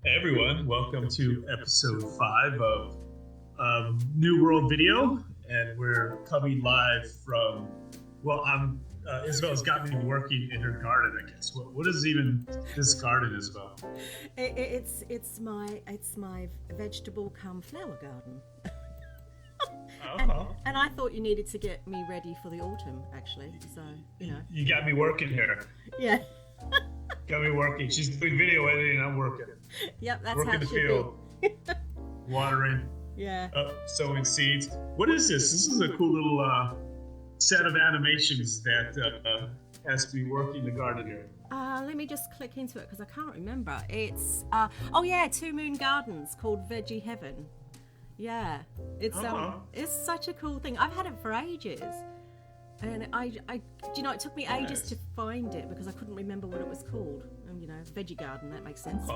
Hey everyone, welcome to episode 5 of New World Video, and we're coming live from, Isabelle's got me working in her garden, I guess. What is even this garden, Isabelle? It's my vegetable cum flower garden. And I thought you needed to get me ready for the autumn, actually. So, you know. You got me working here. Yeah. Got me working. She's doing video editing, I'm working. Yep, that's working how the it field. should be. Watering. Yeah. Sowing seeds. What is this? This is a cool little set of animations that has me working the garden here. Let me just click into it because I can't remember. It's Two Moon Gardens called Veggie Heaven. Yeah, it's such a cool thing. I've had it for ages, and it took me ages to find it because I couldn't remember what it was called. And veggie garden, that makes sense.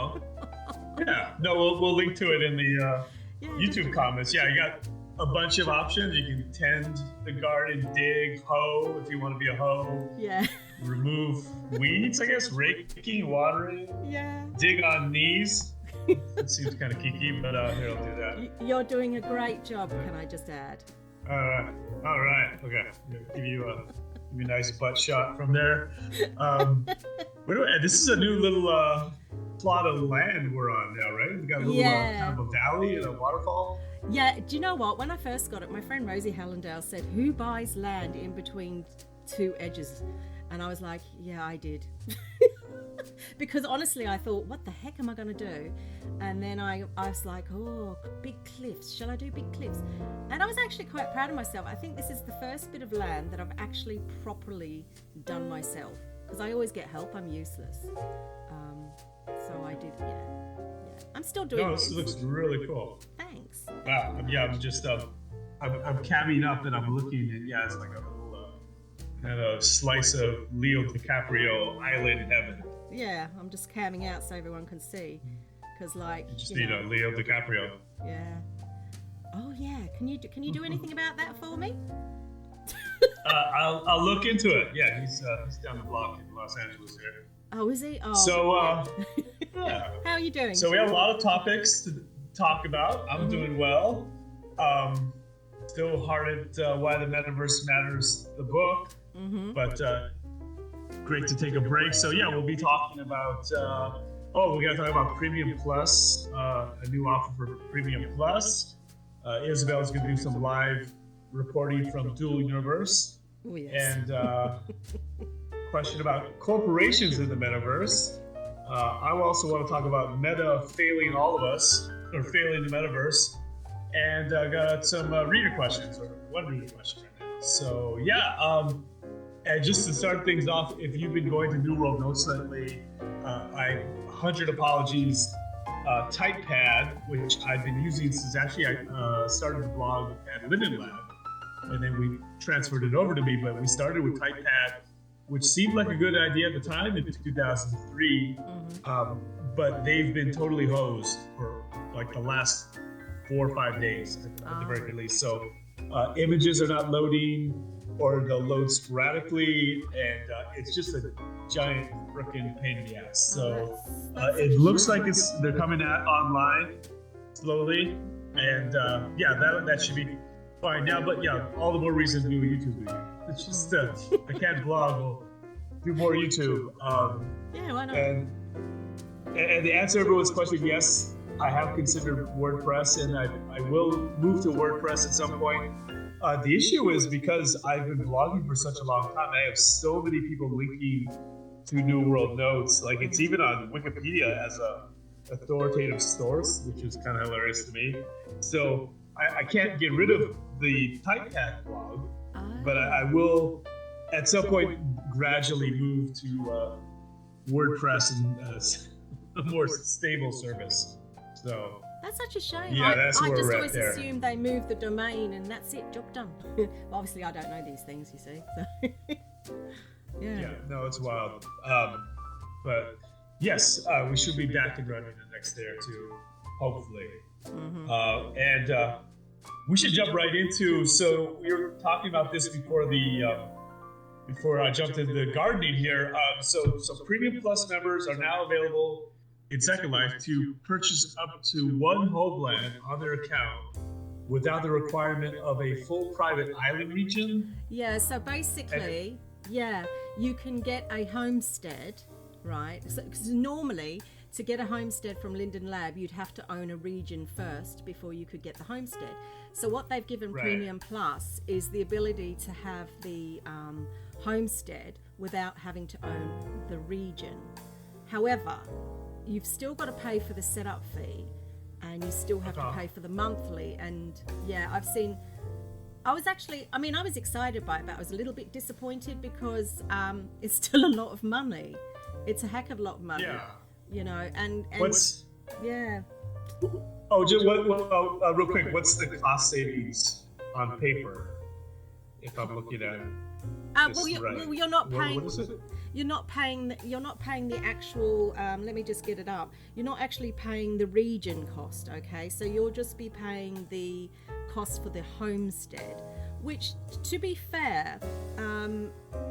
Yeah, no, we'll link to it in the YouTube comments. Yeah, you got a bunch of options. You can tend the garden, dig, hoe if you want to be a hoe. Yeah. Remove weeds, I guess, raking, watering. Yeah. Dig on knees. It seems kind of kiki, but here, I'll do that. You're doing a great job, can I just add? All right. Okay. Give you a nice butt shot from there. This is a new little plot of land we're on now, right? We got a little kind of a valley and a waterfall. Yeah. Do you know what? When I first got it, my friend Rosie Hallandale said, "Who buys land in between two edges?" And I was like, "Yeah, I did." Because honestly, I thought, what the heck am I going to do? And then I was like, oh, big cliffs. Shall I do big cliffs? And I was actually quite proud of myself. I think this is the first bit of land that I've actually properly done myself. Because I always get help. I'm useless. So I did, yeah. I'm still doing this. No, this looks really cool. Thanks. Wow. I'm just, I'm camming up and I'm looking and it's like a little kind of slice of Leo DiCaprio Island Heaven. Yeah, I'm just camming out so everyone can see, because you just need a Leo DiCaprio. Yeah. Oh yeah. Can you do anything about that for me? I'll look into it. Yeah, he's down the block in Los Angeles here. Oh, is he? Oh. So yeah. How are you doing? So we have a lot of topics to talk about. I'm doing well. Still hard at Why the Metaverse Matters, the book, but. Great to take a break. So we'll be talking about we gotta talk about Premium Plus, a new offer for Premium Plus. Isabelle's gonna do some live reporting from Dual Universe. Oh, yes. And question about corporations in the metaverse. I also want to talk about Meta failing all of us, or failing the metaverse. And got some reader questions, or one reader question right now. So and just to start things off, if you've been going to New World Notes lately, 100 apologies. TypePad, which I've been using since actually I started the blog at Linden Lab, and then we transferred it over to me. But we started with TypePad, which seemed like a good idea at the time in 2003, but they've been totally hosed for like the last 4 or 5 days at the very least. So images are not loading, or they'll load sporadically, and it's just a giant freaking pain in the ass. So it looks like they're coming out online slowly, and that should be fine now. But all the more reason to do a YouTube video. It's just I can't blog, we'll do more YouTube. Why not? And the answer to everyone's question, yes, I have considered WordPress, and I will move to WordPress at some point. The issue is because I've been blogging for such a long time, I have so many people linking to New World Notes. Like, it's even on Wikipedia as a authoritative source, which is kind of hilarious to me. So I can't get rid of the TypePad blog, but I will at some point gradually move to WordPress and a more stable service. So. That's such a shame. Yeah, that's where I just we're always at there. assume they move the domain and that's it, job done. Well, obviously, I don't know these things, you see. So. Yeah, no, it's wild. But yes, we should be back and running the next day or two, hopefully. And we should jump right into. So we were talking about this before I jumped into the gardening here. So Premium Plus members are now available in Second Life to purchase up to one homeland on their account without the requirement of a full private island region. Yeah, so basically, you can get a homestead, right? So, 'cause normally, to get a homestead from Linden Lab, you'd have to own a region first before you could get the homestead. So what they've given Premium Plus is the ability to have the homestead without having to own the region. However, you've still got to pay for the setup fee, and you still have to pay for the monthly. And I was excited by it, but I was a little bit disappointed because it's still a lot of money. It's a heck of a lot of money. Yeah. You know, and what's yeah. Oh, just real quick, what's the cost savings on paper? If I'm looking at you're not paying. What is it? You're not paying the actual. Let me just get it up. You're not actually paying the region cost. Okay, so you'll just be paying the cost for the homestead, which, to be fair,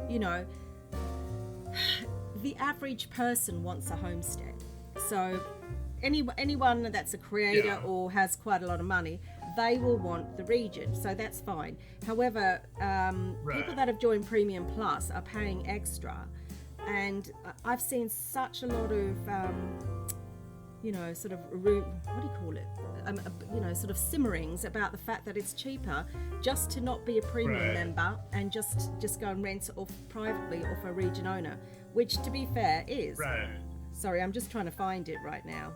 you know, the average person wants a homestead. So anyone that's a creator or has quite a lot of money, they will want the region. So that's fine. However, people that have joined Premium Plus are paying extra. And I've seen such a lot of, you know, sort of, what do you call it? You know, sort of simmerings about the fact that it's cheaper just to not be a premium member and just go and rent off privately off a region owner, which, to be fair, is. Sorry, I'm just trying to find it right now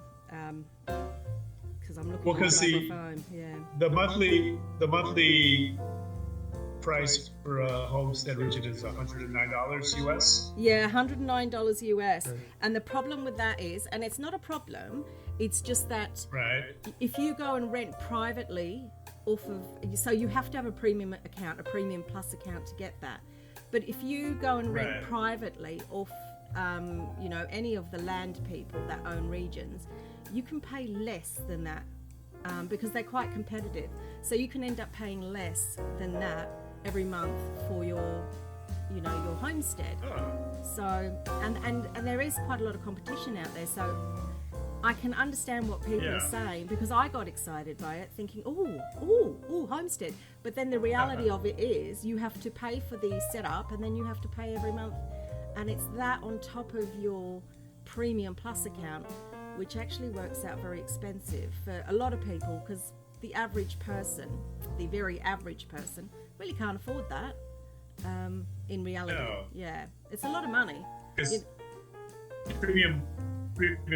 because I'm looking at my phone. Yeah. The monthly price for a homestead region is $109 US. Yeah, $109 US. And the problem with that is, and it's not a problem, it's just that if you go and rent privately off of, so you have to have a premium account, a Premium Plus account to get that. But if you go and rent privately off, you know, any of the land people that own regions, you can pay less than that because they're quite competitive. So you can end up paying less than that every month for your, you know, your homestead. So and there is quite a lot of competition out there. So I can understand what people are saying, because I got excited by it, thinking, oh, homestead. But then the reality of it is you have to pay for the setup, and then you have to pay every month. And it's that on top of your Premium Plus account, which actually works out very expensive for a lot of people, because the average person, the very average person, really can't afford that in reality. Yeah, it's a lot of money. Premium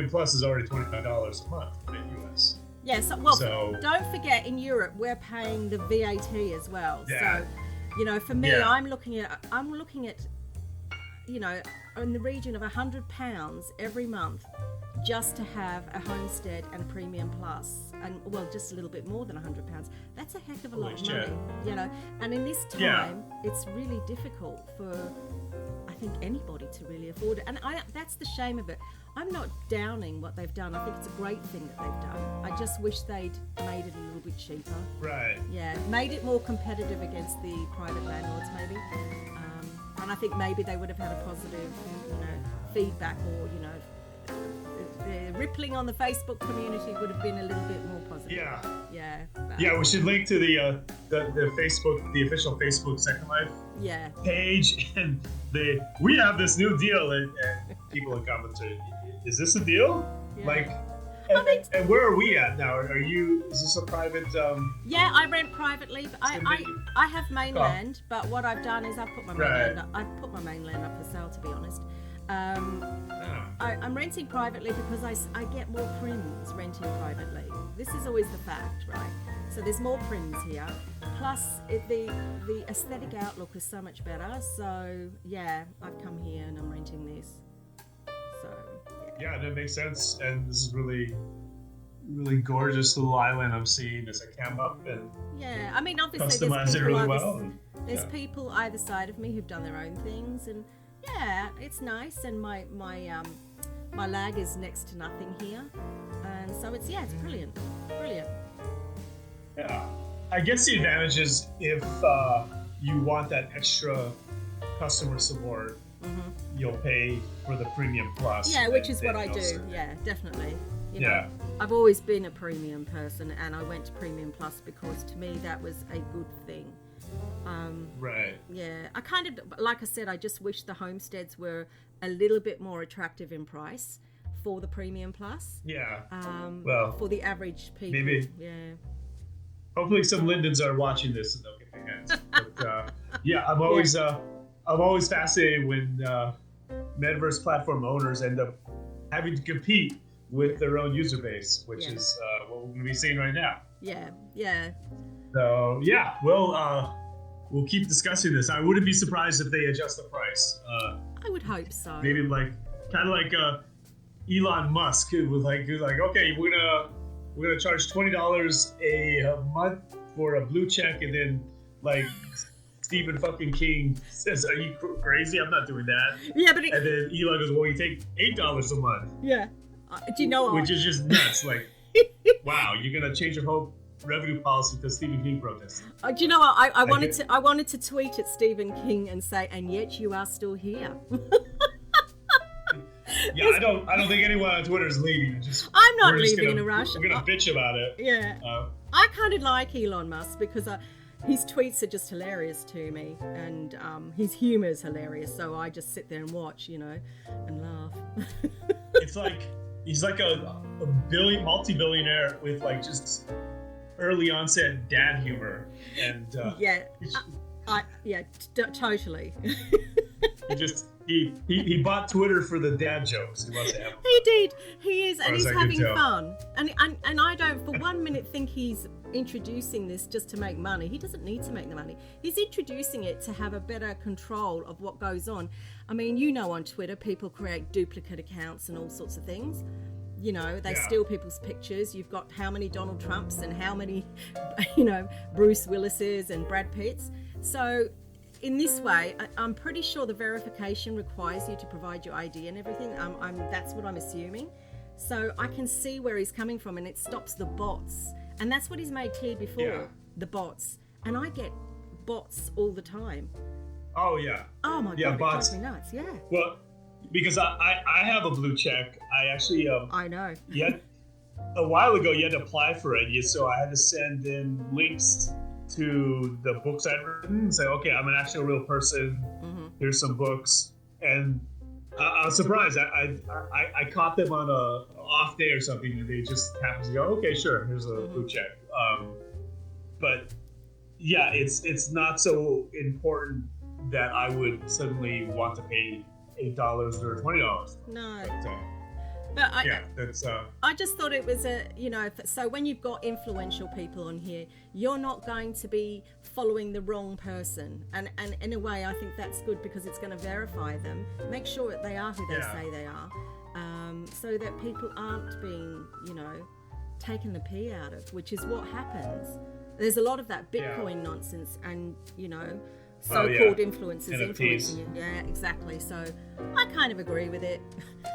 Plus is already $25 a month in the US. Yeah, so don't forget, in Europe we're paying the VAT as well. So, you know, for me, I'm looking at, you know, in the region of £100 every month just to have a homestead and Premium Plus, and well, just a little bit more than £100. That's a heck of a lot of money, you know. And in this time, it's really difficult for, I think, anybody to really afford it. And that's the shame of it. I'm not downing what they've done. I think it's a great thing that they've done. I just wish they'd made it a little bit cheaper. Yeah, made it more competitive against the private landlords, maybe. And I think maybe they would have had a positive, you know, feedback, or, you know, the rippling on the Facebook community would have been a little bit more positive. Yeah, we should link to the Facebook, the official Facebook Second Life page, and we have this new deal, and people in comments are, is this a deal? Like, and where are we at now? Is this a private? Yeah, I rent privately. But I have mainland, but what I've done is I've put my mainland up for sale, to be honest. I'm renting privately because I get more prims renting privately. This is always the fact, right? So there's more prims here. Plus, the aesthetic outlook is so much better. So yeah, I've come here and I'm renting this. So yeah, that makes sense. And this is really, really gorgeous little island I'm seeing as I cam up and I mean, obviously customize it really well. There's people either side of me who've done their own things, and yeah, it's nice. And my lag is next to nothing here, and so it's brilliant. Yeah, I guess the advantage is if you want that extra customer support, you'll pay for the Premium Plus. Yeah, which is what I no do. service. Yeah, definitely. You Yeah. know, I've always been a premium person, and I went to Premium Plus because to me that was a good thing. Right. Yeah, I kind of, like I said, I just wish the homesteads were a little bit more attractive in price for the Premium Plus. Yeah. Well, for the average people. maybe. Yeah. Hopefully, some Lindens are watching this and they'll get their hands. But yeah, I'm always fascinated when Metaverse platform owners end up having to compete with their own user base, which is what we're going to be seeing right now. Yeah. Yeah. So yeah, we'll keep discussing this. I wouldn't be surprised if they adjust the price. I would hope so. Maybe like kind of like Elon Musk, who was like, okay, we're gonna charge $20 a month for a blue check, and then like Stephen fucking King says, "Are you crazy? I'm not doing that." Yeah, but and then Elon goes, "Well, you take $8 a month." Yeah. Do you know what? Which is just nuts. Like, wow, you're gonna change your whole revenue policy because Stephen King protested. Do you know what? I wanted to tweet at Stephen King and say, "And yet you are still here." Yeah, I don't think anyone on Twitter is leaving. I'm not leaving in a rush. We're gonna bitch about it. Yeah. I kind of like Elon Musk because his tweets are just hilarious to me, and his humor is hilarious. So I just sit there and watch, and laugh. It's like he's like a multi-billionaire with like just early onset dad humor, and totally. He bought Twitter for the dad jokes. He wants to have. He did. He is, and he's I can having tell. fun. And I don't for 1 minute think he's introducing this just to make money. He doesn't need to make the money. He's introducing it to have a better control of what goes on. I mean, on Twitter, people create duplicate accounts and all sorts of things. They steal people's pictures. You've got how many Donald Trumps and how many, Bruce Willises and Brad Pitts. So in this way, I'm pretty sure the verification requires you to provide your ID and everything. That's what I'm assuming. So I can see where he's coming from, and it stops the bots. And that's what he's made clear before, the bots. And I get bots all the time. Oh, yeah. Oh, my yeah, God, bots. It drives me nuts, yeah. Well, because I have a blue check. I actually... I know. A while ago, you had to apply for it. So I had to send in links to the books I'd written and say, okay, I'm an actual real person. Mm-hmm. Here's some books. And I was surprised. I caught them on a off day or something, and they just happened to go, okay, sure, here's a blue check. But yeah, it's not so important that I would suddenly want to pay $8 or $20. No. But But I just thought it was so when you've got influential people on here, you're not going to be following the wrong person. And in a way, I think that's good because it's going to verify them, make sure that they are who they say they are, so that people aren't being, taken the pee out of, which is what happens. There's a lot of that Bitcoin nonsense and, so-called influencers NFTs. Influencing it. Yeah, exactly. So I kind of agree with it.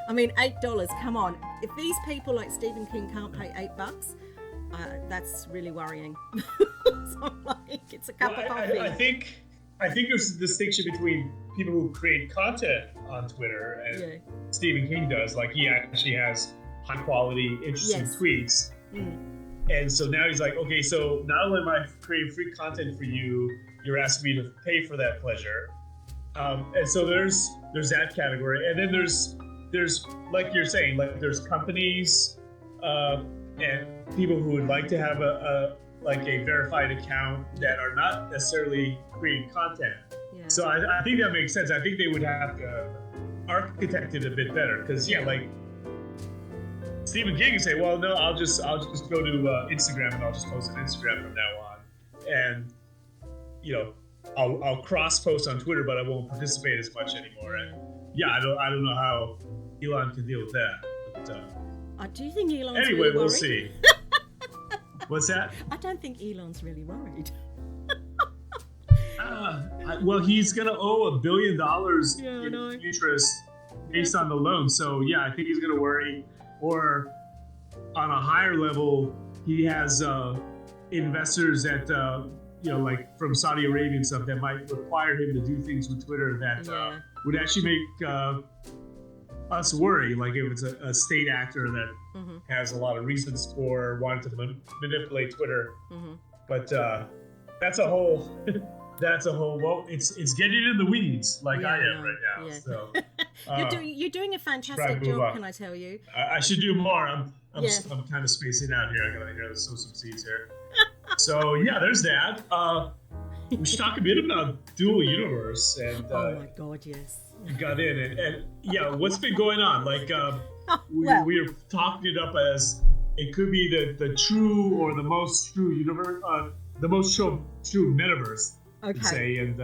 I mean, $8, come on. If these people like Stephen King can't pay $8, that's really worrying. So I'm like, it's a cup of coffee. I think there's a distinction between people who create content on Twitter and Stephen King does. Like, he actually has high quality, interesting tweets. And so now he's like, okay, so not only am I creating free content for you, you're asking me to pay for that pleasure. And so there's that category. And then there's like you're saying, like there's companies and people who would like to have a verified account that are not necessarily creating content. Yeah. So I think that makes sense. I think they would have to architect it a bit better because like Stephen King can say, well, no, I'll just go to Instagram and I'll just post on Instagram from now on, and I'll cross post on Twitter, but I won't participate as much anymore. And I don't know how Elon can deal with that. But, do you think Elon's anyway, really worried? We'll see. What's that? I don't think Elon's really worried. Well, he's gonna owe $1 billion in interest based on the loan. So I think he's gonna worry. Or on a higher level, he has investors that like from Saudi Arabia and stuff that might require him to do things with Twitter that would actually make us worry, like if it's a state actor that has a lot of reasons for wanting to manipulate Twitter. But that's a whole well, it's getting in the weeds like I am right now. Yeah. So you're doing a fantastic job, can I tell you? I should do more. I'm kind of spacing out here. I gotta sow some seeds here. So yeah, there's that. We should talk a bit about dual universe and oh my god, yes. Got in and yeah, what's been going on? Like we are talking it up as it could be the true or the most true universe, the most true metaverse. Okay. Say, and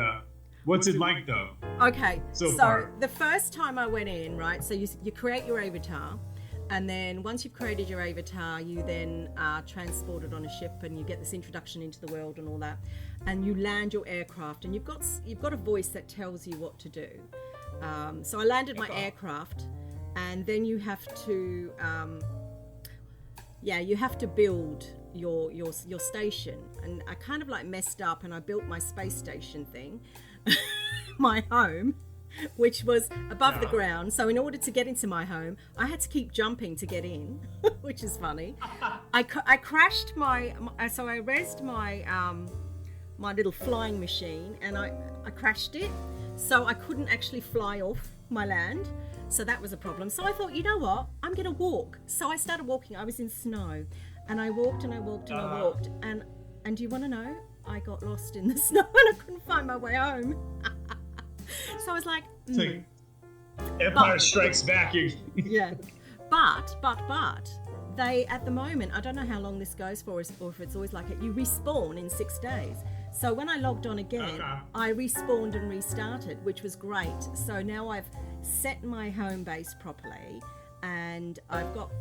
what's it like though? Okay, so far. The first time I went in, right? So you create your avatar, and then once you've created your avatar, you then are transported on a ship, and you get this introduction into the world and all that, and you land your aircraft, and you've got a voice that tells you what to do. So I landed my aircraft, and then you have to, you have to build your station. And I kind of like messed up, and I built my space station thing, my home, which was above the ground. So in order to get into my home, I had to keep jumping to get in, which is funny. I crashed so I rezzed my little flying machine, and I crashed it. So I couldn't actually fly off my land. So that was a problem. So I thought, you know what? I'm going to walk. So I started walking. I was in snow, and I walked and I walked and I walked. And do you want to know? I got lost in the snow and I couldn't find my way home. So I was like, It's like Empire Strikes Back. Yeah. But they, at the moment, I don't know how long this goes for, or if it's always like it, you respawn in 6 days. So when I logged on again, I respawned and restarted, which was great. So now I've set my home base properly, and I've got,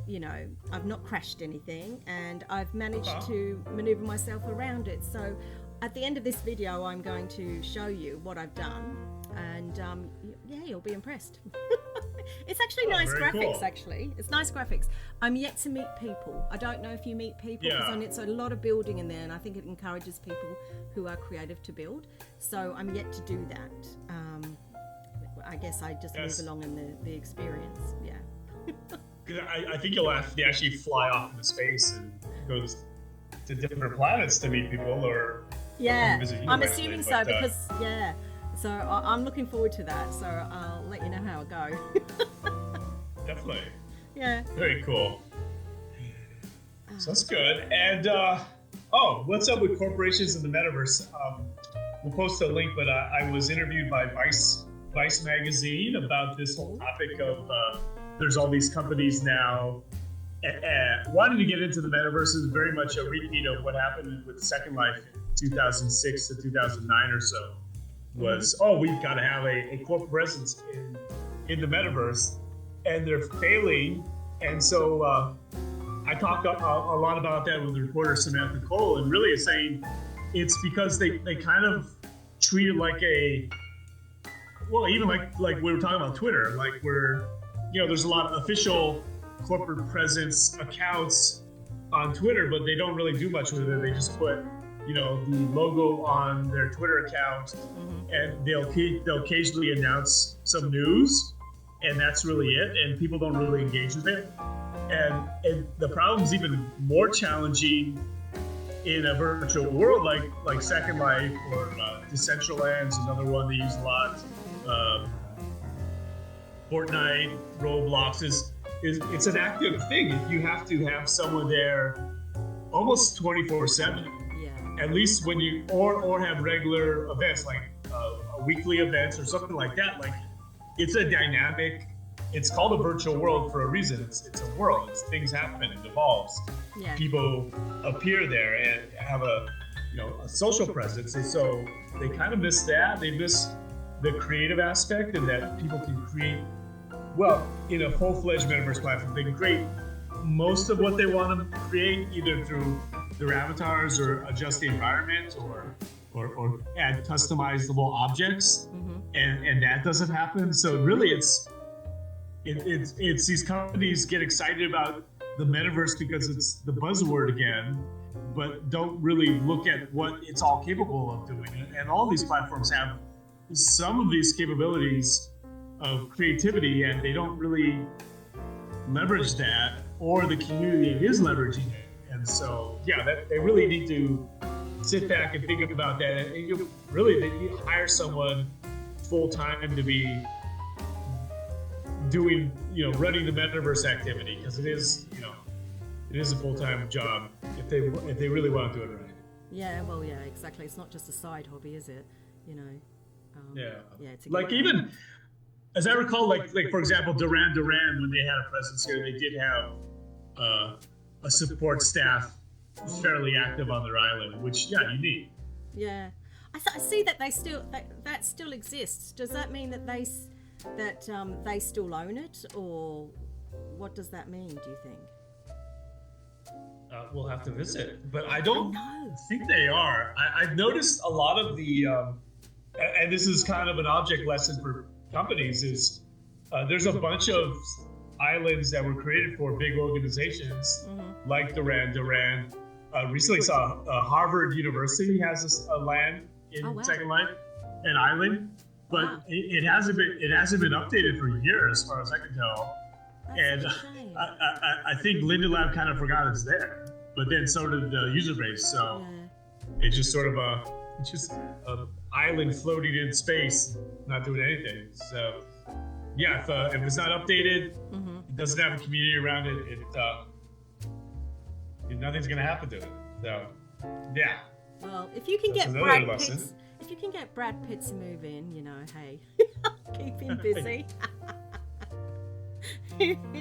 I've not crashed anything, and I've managed to maneuver myself around it. So at the end of this video, I'm going to show you what I've done, and you'll be impressed. It's actually nice graphics, cool. Actually. It's nice graphics. I'm yet to meet people. I don't know if you meet people, because it's a lot of building in there, and I think it encourages people who are creative to build. So I'm yet to do that. I guess I just move along in the experience. Yeah. I think you'll have to actually fly off into space and go to different planets to meet people, or visit you. I'm assuming so, because so I'm looking forward to that. So I'll let you know how it goes. Definitely. Yeah. Very cool. So that's good. And what's up with corporations in the metaverse? We'll post a link, but I was interviewed by Vice magazine about this whole topic of there's all these companies now wanting to get into the metaverse. Is very much a repeat of what happened with Second Life in 2006 to 2009 or so. Was we've got to have a corporate presence in the metaverse, and they're failing. And so I talked a lot about that with the reporter Samantha Cole, and really is saying it's because they kind of treat it like even like we were talking about Twitter, like there's a lot of official corporate presence accounts on Twitter, but they don't really do much with it. They just put the logo on their Twitter account, and they'll occasionally announce some news, and that's really it. And people don't really engage with it. And the problem's even more challenging in a virtual world like Second Life or Decentraland's another one they use a lot. Fortnite, Roblox it's an active thing. You have to have someone there almost 24/7. At least when you or have regular events like weekly events or something like that. Like it's a dynamic. It's called a virtual world for a reason. It's a world. Things happen. It evolves. Yeah. People appear there and have a social presence, and so they kind of miss that. They miss the creative aspect, and that people can create. Well, in a full-fledged metaverse platform, they can create most of what they want to create, either through their avatars or adjust the environment or add customizable objects, and that doesn't happen. So really, it's these companies get excited about the metaverse because it's the buzzword again, but don't really look at what it's all capable of doing. And all these platforms have some of these capabilities of creativity, and they don't really leverage that, or the community is leveraging it. And so, they really need to sit back and think about that. And they need to hire someone full time to be doing, running the metaverse activity, because it is a full time job if they really want to do it right. Yeah, well, yeah, exactly. It's not just a side hobby, is it? Like even as I recall, like for example, Duran Duran, when they had a presence here, they did have a support staff fairly active on their island, which you need. Yeah, I see that that still exists. Does that mean that they still own it, or what does that mean? Do you think? We'll have to visit, but I don't think they are. I've noticed a lot of the, and this is kind of an object lesson for companies, is there's a bunch of islands that were created for big organizations like Duran Duran. Recently saw Harvard University has a land in Second Life, an island, but it hasn't been updated for years, as far as I can tell. And I think Linda Lab kind of forgot it's there, but then so did the user base. So it's just sort of a island floating in space, not doing anything. So if it's not updated, it doesn't have a community around it. Nothing's gonna happen to it. So Well, if you can get Brad Pitt to move in, hey, keep him busy.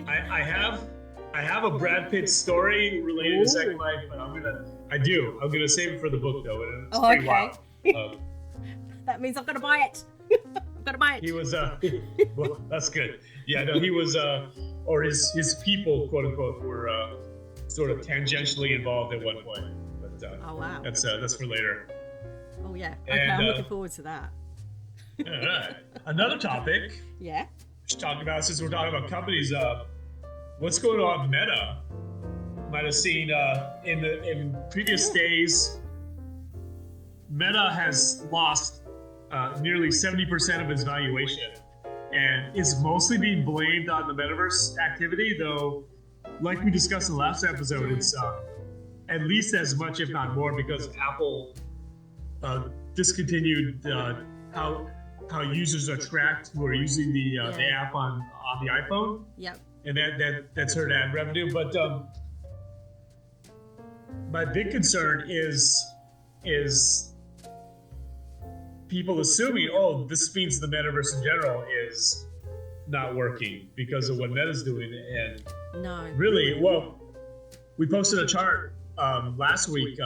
I have a Brad Pitt story related to Second Life, but I'm gonna save it for the book though. It's pretty wild. That means I've got to buy it. I've got to buy it. He was well, that's good. Yeah, no, he was or his people, quote unquote, were sort of tangentially involved at one point. But wow. That's for later. Oh yeah. Okay, I'm looking forward to that. All right. Another topic. Yeah. Talking about, since we're talking about companies, what's going on with Meta? Might have seen in previous days, Meta has lost nearly 70% of its valuation, and it's mostly being blamed on the Metaverse activity, though, like we discussed in the last episode, it's at least as much, if not more, because Apple discontinued how users are tracked who are using the app on the iPhone. Yep. And that's hurt ad revenue. But my big concern is people assuming, this means the metaverse in general is not working because of what Meta's doing. And no, really, well, we posted a chart last week.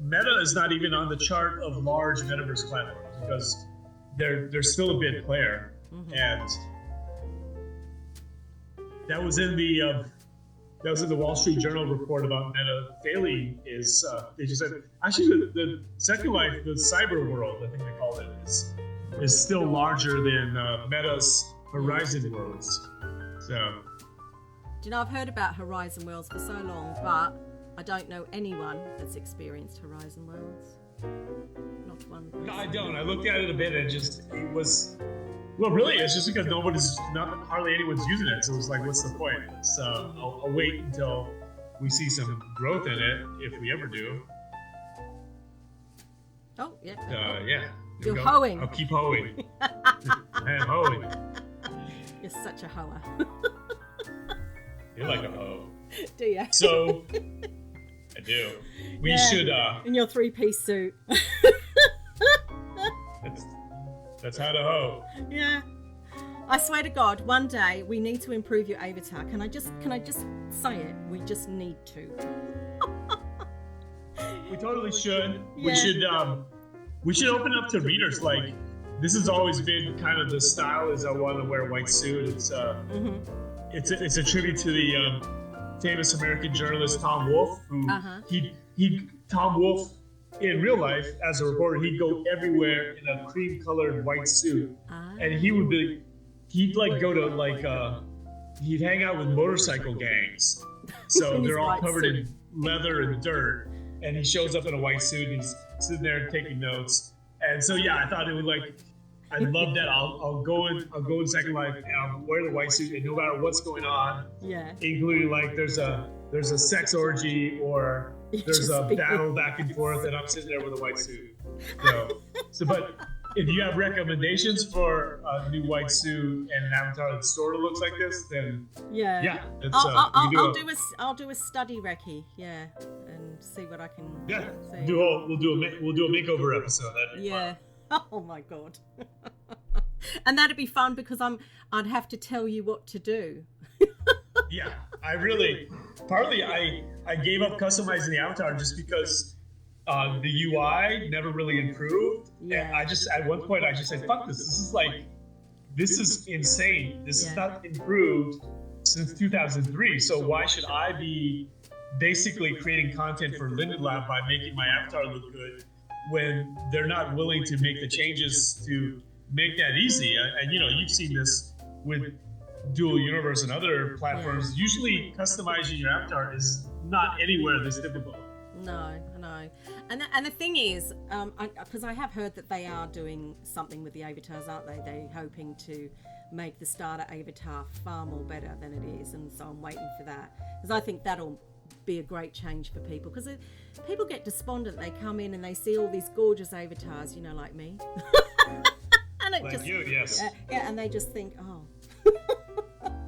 Meta is not even on the chart of large metaverse platforms because they're still a big player, and that was in the Wall Street Journal report about Meta failing. Is they just said actually the Second Life, the cyber world, I think they call it, is still larger than Meta's Horizon worlds. So, do you know, I've heard about Horizon Worlds for so long, but I don't know anyone that's experienced Horizon Worlds. Not one person. No, I don't. I looked at it a bit and it was, well, really, it's just because hardly anyone's using it. So it's like, what's the point? So I'll wait until we see some growth in it, if we ever do. Oh, yeah. Yeah. You're hoeing. I'll keep hoeing. I am hoeing. You're such a hoer. You're like a hoe. Do you? So, I do. We should. In your 3-piece suit. That's how to hoe. Yeah. I swear to God, one day we need to improve your avatar. Can I just say it? We just need to. We totally should. Yeah. We should open up to readers. Like, this has always been kind of the style, is I want to wear a white suit. It's it's a tribute to the famous American journalist Tom Wolfe, who Tom Wolfe in real life as a reporter, he'd go everywhere in a cream-colored white suit, and he'd hang out with motorcycle gangs, so they're all covered in leather and dirt, and he shows up in a white suit and he's sitting there taking notes. And so I thought it would I love that. I'll go in Second Life and I'll wear the white suit, and no matter what's going on, including like there's a sex orgy or there's a battle back and forth, and I'm sitting there with a white suit. But if you have recommendations for a new white suit and an avatar that sort of looks like this, then I'll do a study recce, and see what I can. Yeah, see. We'll do a makeover episode. That'd be fun. Oh my god. And that'd be fun because I'd have to tell you what to do. Yeah, I gave up customizing the avatar just because the UI never really improved. Yeah. And at one point I just said, fuck this. This is insane. This is not improved since 2003. So why should I be basically creating content for Linden Lab by making my avatar look good when they're not willing to make the changes to make that easy? And you've seen this with Dual Universe and other platforms. Usually customizing your avatar is not anywhere this difficult. No. And the thing is, because I have heard that they are doing something with the avatars, aren't they? They're hoping to make the starter avatar far more better than it is, and so I'm waiting for that, because I think that'll be a great change for people, because people get despondent. They come in and they see all these gorgeous avatars, like me. And it like you, yes. Yeah, and they just think, oh.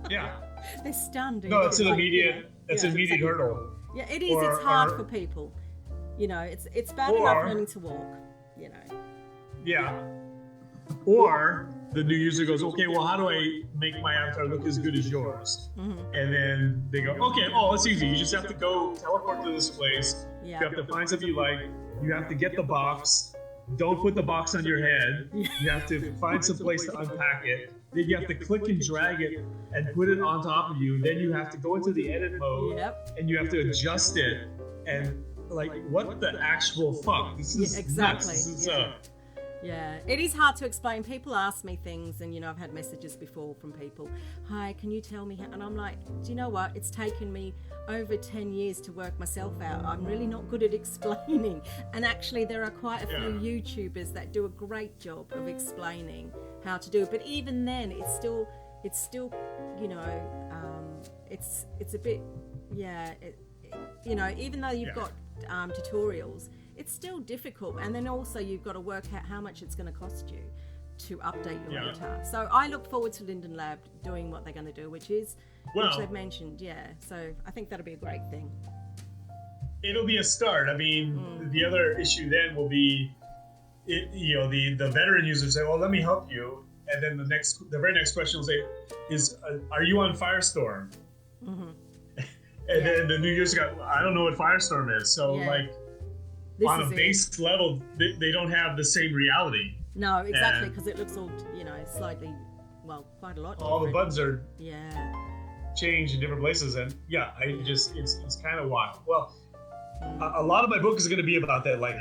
Yeah. They're stunned. No, it's an immediate hurdle. Yeah, it is. It's hard for people. It's bad enough learning to walk. Yeah. Or the new user goes, okay, well, how do I make my avatar look as good as yours? Mm-hmm. And then they go, okay, it's easy. You just have to go teleport to this place. Yeah. You have to find something you like. You have to get the box. Don't put the box on your head. You have to find some place to unpack it. Then you have to click and drag it and put it on top of you. Then you have to go into the edit mode, and you have to adjust it. And what the actual fuck? This is exactly. Nuts. This is, Yeah, it is hard to explain. People ask me things, and I've had messages before from people. Hi, can you tell me how? And I'm like, do you know what? It's taken me over 10 years to work myself out. I'm really not good at explaining. And actually, there are quite a few YouTubers that do a great job of explaining how to do it. But even then, it's still, it's a bit, even though you've got tutorials, it's still difficult. And then also you've got to work out how much it's going to cost you to update your avatar. So I look forward to Linden Lab doing what they're going to do, which they've mentioned. So I think that'll be a great thing. It'll be a start. I mean, the other issue then will be, the veteran users say, well, let me help you. And then the very next question will say, are you on Firestorm? Mm-hmm. And then the new user got, I don't know what Firestorm is. So on a base level, they don't have the same reality. No, exactly, because it looks all, slightly, quite a lot different. All the buttons are changed in different places, and it's kind of wild. Well, a lot of my book is going to be about that. Like,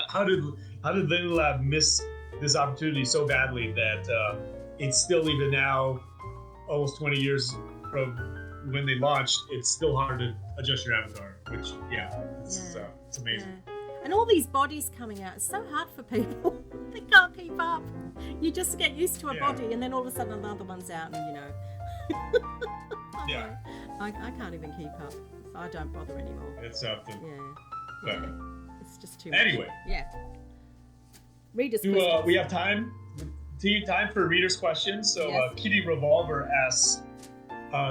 how did Linden Lab miss this opportunity so badly that it's still, even now, almost 20 years from when they launched, it's still hard to adjust your avatar, which it's amazing. And all these bodies coming out, it's so hard for people. They can't keep up. You just get used to a body, and then all of a sudden another one's out, and I can't even keep up, so I don't bother anymore. It's something. It's just too much. Anyway. Readers' questions. We have time for readers' questions. So Kitty Revolver asks,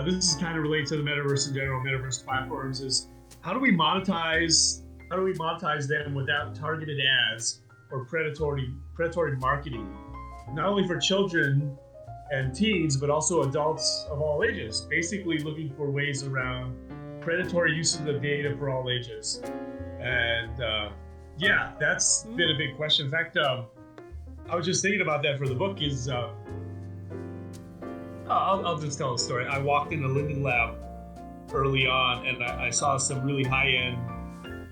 this is kind of related to the metaverse in general, metaverse platforms, is how do we monetize them without targeted ads or predatory marketing, not only for children and teens, but also adults of all ages, basically looking for ways around predatory uses of data for all ages. And that's been a big question. In fact, I was just thinking about that for the book. I'll just tell a story. I walked into Linden Lab early on, and I saw some really high-end,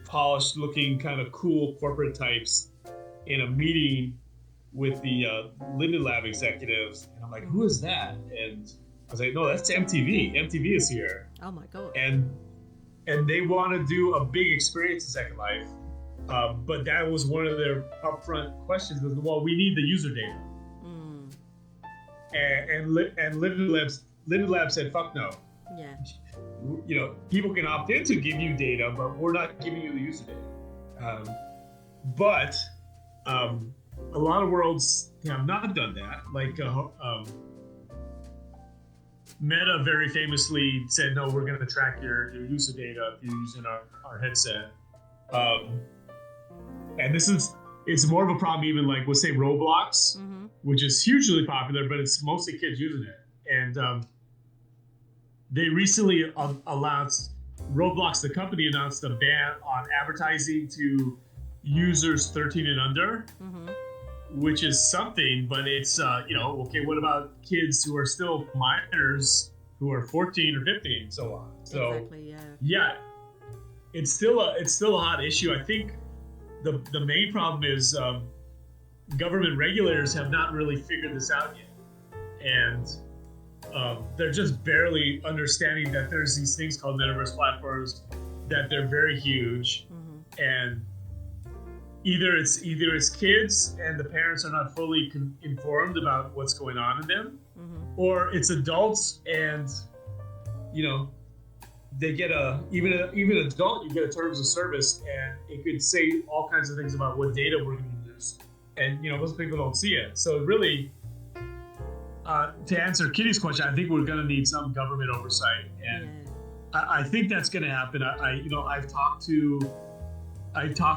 polished-looking, kind of cool corporate types in a meeting with the Linden Lab executives. And I'm like, who is that? And I was like, no, that's MTV. MTV is here. Oh my God. And they want to do a big experience in Second Life. But that was one of their upfront questions was, well, we need the user data. And Linden Lab said, fuck no. Yeah. You know, people can opt in to give you data, but we're not giving you the user data. But a lot of worlds have not done that. Like Meta very famously said, no, we're going to track your user data if you're using our headset. And it's more of a problem even like, we'll say Roblox, which is hugely popular, but it's mostly kids using it. And they recently announced, Roblox, the company, announced a ban on advertising to users 13 and under, which is something, but it's, okay, what about kids who are still minors, who are 14 or 15 and so on? So, exactly, yeah, it's still a hot issue. I think the main problem is government regulators have not really figured this out yet. And they're just barely understanding that there's these things called metaverse platforms, that they're very huge, and either it's kids and the parents are not fully informed about what's going on in them, or it's adults and they get even an adult, you get a terms of service and it could say all kinds of things about what data we're going to use, and most people don't see it. So really, to answer Kitty's question, I think we're going to need some government oversight, and I think that's going to happen. I've talked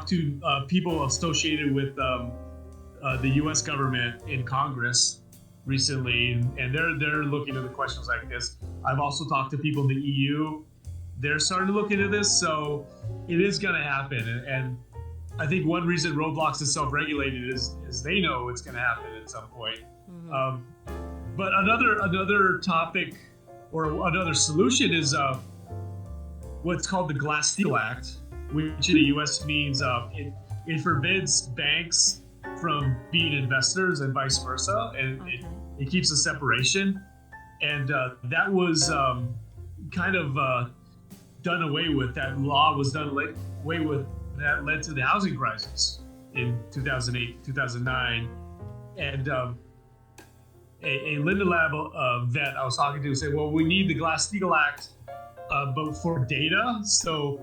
to people associated with the U.S. government in Congress recently, and they're looking into questions like this. I've also talked to people in the EU. They're starting to look into this, so it is going to happen. And I think one reason Roblox is self-regulated is they know it's going to happen at some point. But another topic or another solution is what's called the Glass-Steagall Act, which in the U.S. means it forbids banks from being investors and vice versa, and it keeps a separation. And that was kind of done away with. That law was done away with. That led to the housing crisis in 2008, 2009. And a Linden Lab vet I was talking to said, well, we need the Glass-Steagall Act, but for data. So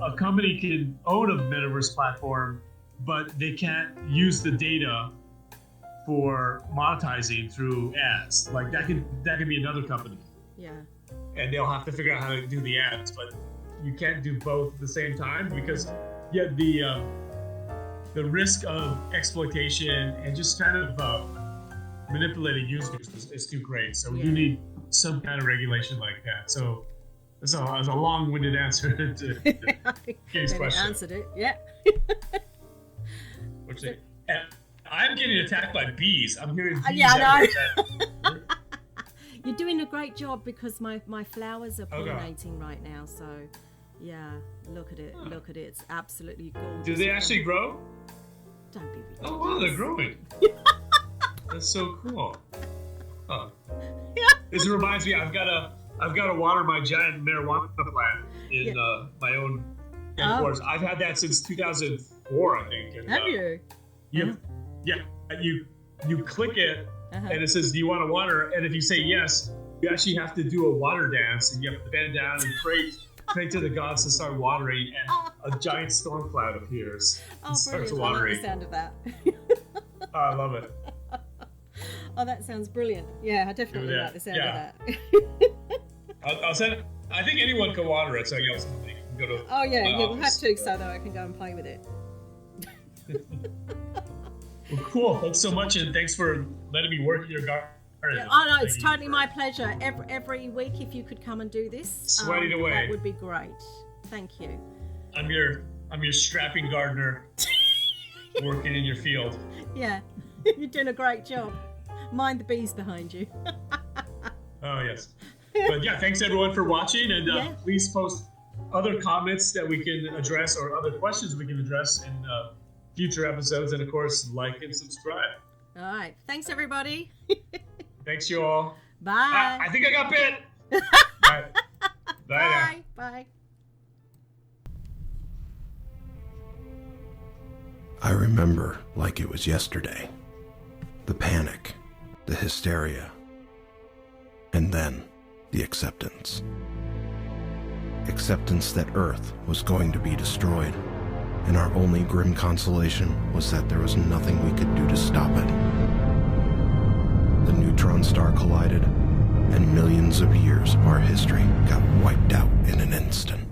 a company can own a metaverse platform, but they can't use the data for monetizing through ads. Like that could be another company. Yeah. And they'll have to figure out how to do the ads, but you can't do both at the same time because the risk of exploitation and just kind of manipulating users is too great. So we do need some kind of regulation like that. So that's a long-winded answer to Katie's question. Answered it, yeah. I'm getting attacked by bees. I'm hearing bees. Yeah, I know. You're doing a great job because my flowers are pollinating right now. So, yeah, look at it. Huh. Look at it. It's absolutely gorgeous. Do they actually grow? Don't be ridiculous. Oh, wow, they're growing. That's so cool. Huh. This reminds me, I've got to water my giant marijuana plant in my own headquarters. I've had that since 2004, I think. And, have you? You click it, and it says, "Do you want to water?" And if you say yes, you actually have to do a water dance, and you have to bend down and pray to the gods to start watering, and a giant storm cloud appears and starts watering. I like the sound of that. Oh, I love it. Oh, that sounds brilliant. Yeah, I definitely like the sound of that. I'll send. I think anyone can water it, so you can go to. Oh yeah, we'll have to, so that I can go and play with it. Well, cool. Thanks so much, and thanks for letting me work in your garden. Oh no, it's totally my pleasure. Every week, if you could come and do this, sweating away, that would be great. Thank you. I'm your strapping gardener, working in your field. Yeah, you're doing a great job. Mind the bees behind you. Oh yes, but yeah, thanks everyone for watching, and please post other comments that we can address or other questions we can address in future episodes, and of course, like and subscribe. All right, thanks everybody. Thanks you all. Bye. I think I got bit. Bye. Bye. Bye. Bye. I remember like it was yesterday. The panic, the hysteria, and then the acceptance. Acceptance that Earth was going to be destroyed, and our only grim consolation was that there was nothing we could do to stop it. The neutron star collided, and millions of years of our history got wiped out in an instant.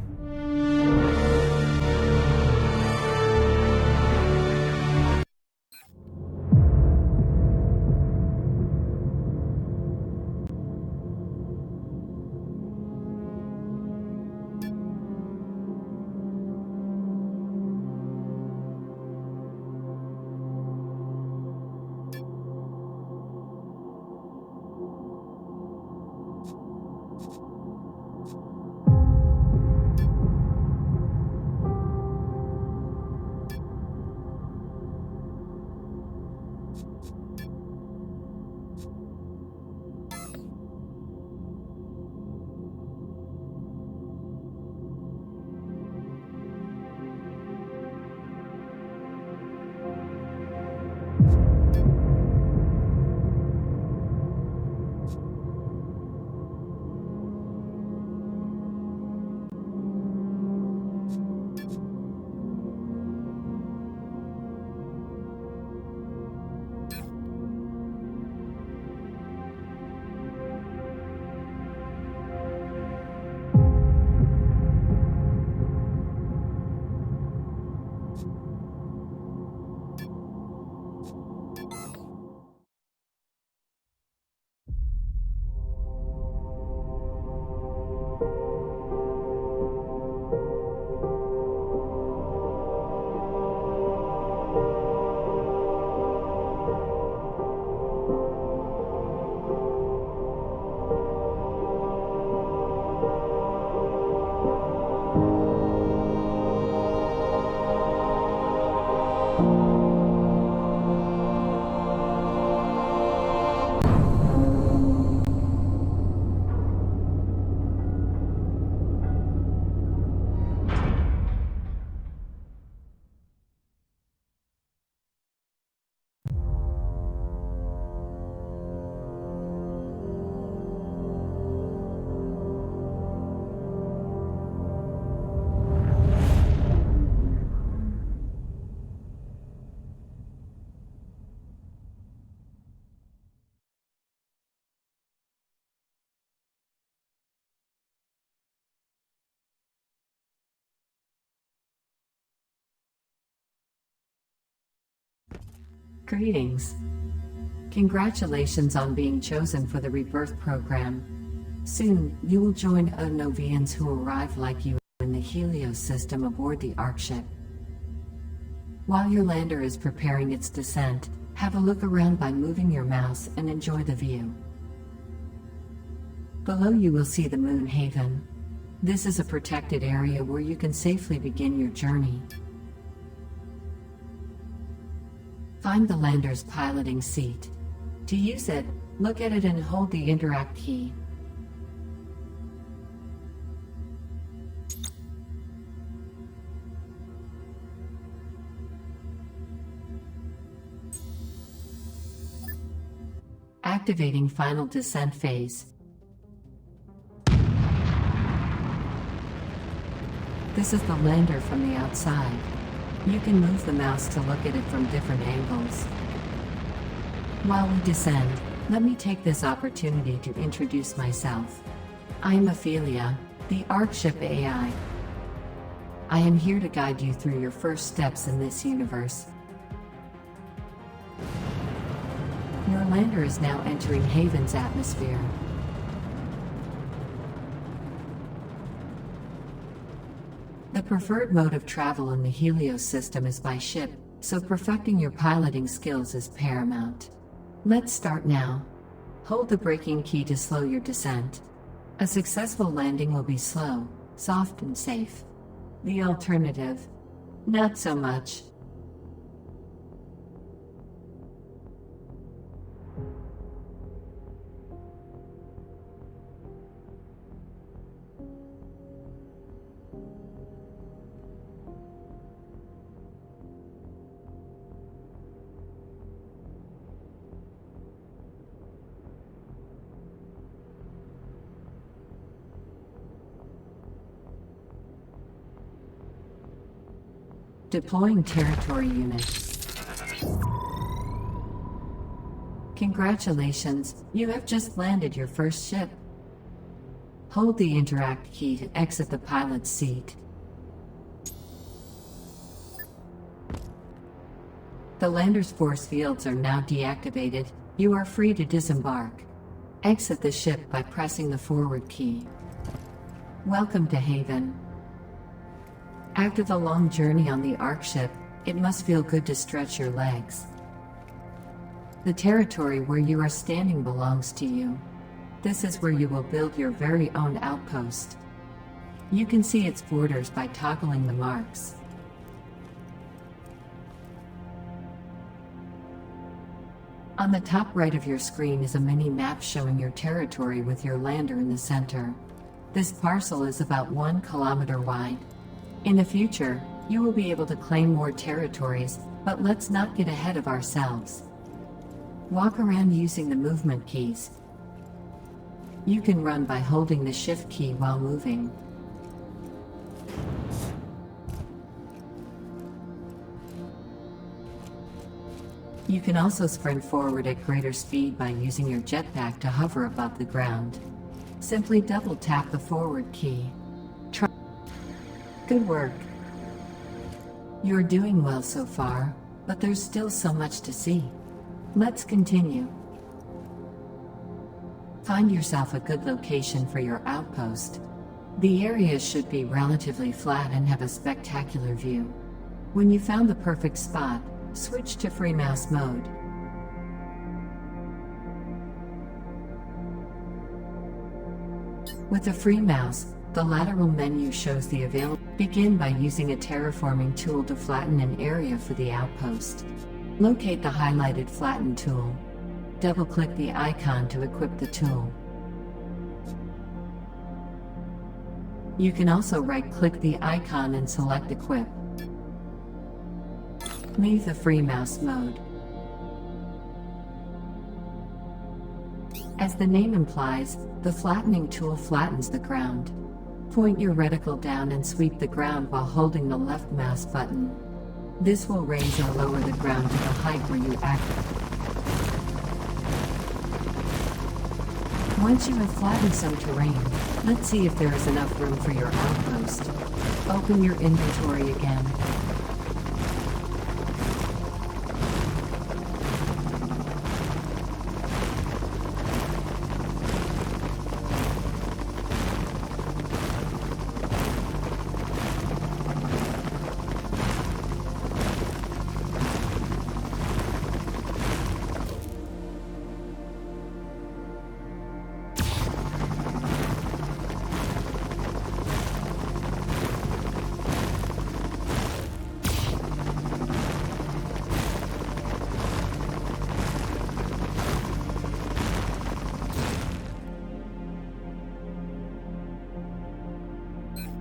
Greetings. Congratulations on being chosen for the Rebirth program. Soon, you will join Novians who arrive like you in the Helios system aboard the Ark ship. While your lander is preparing its descent, have a look around by moving your mouse and enjoy the view. Below you will see the Moon Haven. This is a protected area where you can safely begin your journey. Find the lander's piloting seat. To use it, look at it and hold the interact key. Activating final descent phase. This is the lander from the outside. You can move the mouse to look at it from different angles. While we descend, let me take this opportunity to introduce myself. I am Ophelia, the Ark ship AI. I am here to guide you through your first steps in this universe. Your lander is now entering Haven's atmosphere. The preferred mode of travel in the Helios system is by ship, so perfecting your piloting skills is paramount. Let's start now. Hold the braking key to slow your descent. A successful landing will be slow, soft and safe. The alternative? Not so much. Deploying territory units. Congratulations, you have just landed your first ship. Hold the interact key to exit the pilot's seat. The lander's force fields are now deactivated. You are free to disembark. Exit the ship by pressing the forward key. Welcome to Haven. After the long journey on the Ark ship, it must feel good to stretch your legs. The territory where you are standing belongs to you. This is where you will build your very own outpost. You can see its borders by toggling the marks. On the top right of your screen is a mini map showing your territory with your lander in the center. This parcel is about 1 kilometer wide. In the future, you will be able to claim more territories, but let's not get ahead of ourselves. Walk around using the movement keys. You can run by holding the shift key while moving. You can also sprint forward at greater speed by using your jetpack to hover above the ground. Simply double tap the forward key. Good work. You're doing well so far, but there's still so much to see. Let's continue. Find yourself a good location for your outpost. The area should be relatively flat and have a spectacular view. When you found the perfect spot, switch to free mouse mode. With the free mouse, the lateral menu shows the available. Begin by using a terraforming tool to flatten an area for the outpost. Locate the highlighted flatten tool. Double-click the icon to equip the tool. You can also right-click the icon and select Equip. Leave the free mouse mode. As the name implies, the flattening tool flattens the ground. Point your reticle down and sweep the ground while holding the left mouse button. This will raise or lower the ground to the height where you activate. Once you have flattened some terrain, let's see if there is enough room for your outpost. Open your inventory again.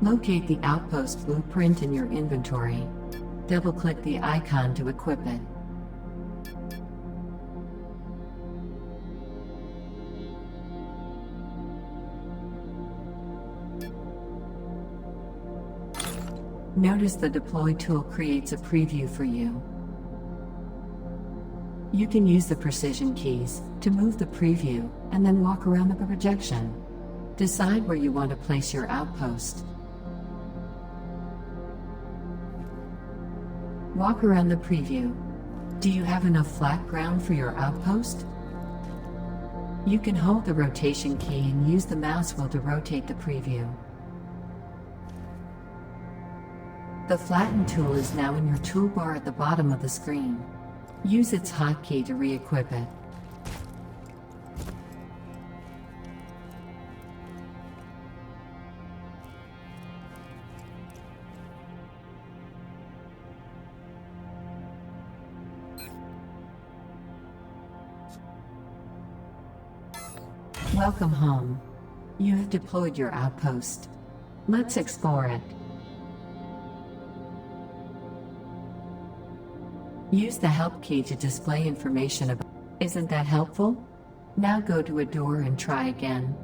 Locate the outpost blueprint in your inventory. Double-click the icon to equip it. Notice the deploy tool creates a preview for you. You can use the precision keys to move the preview and then walk around the projection. Decide where you want to place your outpost. Walk around the preview. Do you have enough flat ground for your outpost? You can hold the rotation key and use the mouse wheel to rotate the preview. The flatten tool is now in your toolbar at the bottom of the screen. Use its hotkey to re-equip it. Welcome home. You have deployed your outpost. Let's explore it. Use the help key to display information about. Isn't that helpful? Now go to a door and try again.